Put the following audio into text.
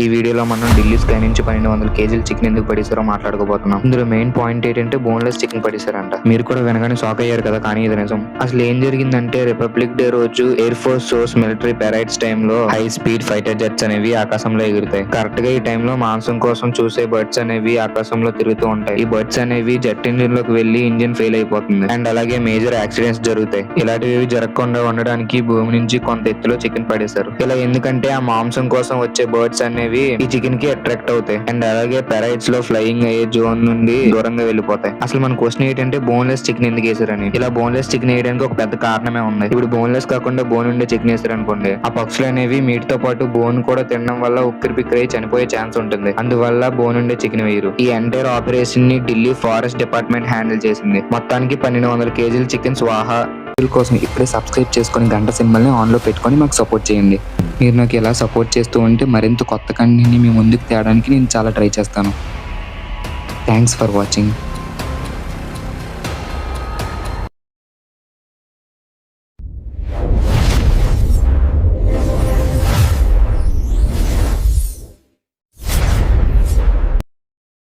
ఈ వీడియోలో మనం ఢిల్లీ స్కై నుంచి 1200 కేజీల చికెన్ ఎందుకు పడేసారో మాట్లాడుకోబోతున్నాం. ఇందులో మెయిన్ పాయింట్ ఏంటంటే బోన్లెస్ చికెన్ పడేసారంట. మీరు కూడా వినగానే షాక్ అయ్యారు కదా, కానీ ఇది నిజం. అసలు ఏం జరిగిందంటే రిపబ్లిక్ డే రోజు ఎయిర్ ఫోర్స్ సోర్స్ మిలిటరీ పెరైడ్స్ టైంలో హై స్పీడ్ ఫైటర్ జెట్స్ అనేవి ఆకాశంలో ఎగురుతాయి. కరెక్ట్ గా ఈ టైంలో మాంసం కోసం చూసే బర్డ్స్ అనేవి ఆకాశంలో తిరుగుతూ ఉంటాయి. ఈ బర్డ్స్ అనేవి జెట్ ఇంజిన్ లోకి వెళ్లి ఇంజిన్ ఫెయిల్ అయిపోతుంది అండ్ అలాగే మేజర్ యాక్సిడెంట్స్ జరుగుతాయి. ఇలాంటివి జరగకుండా ఉండడానికి భూమి నుంచి కొంత ఎత్తులో చికెన్ పడేశారు. ఇలా ఎందుకంటే ఆ మాంసం కోసం వచ్చే బర్డ్స్ అనేవి ఈ చికెన్ కి అట్రాక్ట్ అవుతాయి అండ్ అలాగే పెరైట్స్ లో ఫ్లయింగ్ అయ్యే జోన్ నుండి దూరంగా వెళ్ళిపోతాయి. అసలు మన క్వశ్చన్ ఏంటంటే బోన్లెస్ చికెన్ ఎందుకు వేసారని. ఇలా బోన్లెస్ చికెన్ వేయడానికి ఒక పెద్ద కారణమే ఉంది. ఇప్పుడు బోన్లెస్ కాకుండా బోన్ ఉండే చికెన్ వేసారు అనుకోండి, ఆ పక్షులు అనేవి మీట్ తో పాటు బోన్ కూడా తినడం వల్ల ఉక్కిరి బిక్కిరి చనిపోయే ఛాన్స్ ఉంటుంది. అందువల్ల బోన్ ఉండే చికెన్ వేయరు. ఈ ఎంటైర్ ఆపరేషన్ ని ఢిల్లీ ఫారెస్ట్ డిపార్ట్మెంట్ హ్యాండిల్ చేసింది. మొత్తానికి 1200 కేజీల చికెన్ స్వాహా. కోసం ఇప్పుడే సబ్స్క్రైబ్ చేసుకుని గంట సింబల్ని ఆన్లో పెట్టుకొని మాకు సపోర్ట్ చేయండి. మీరు నాకు ఎలా సపోర్ట్ చేస్తూ ఉంటే మరింత కొత్త కంటెంట్ని మీ ముందుకు తేయడానికి నేను చాలా ట్రై చేస్తాను. Thanks for watching.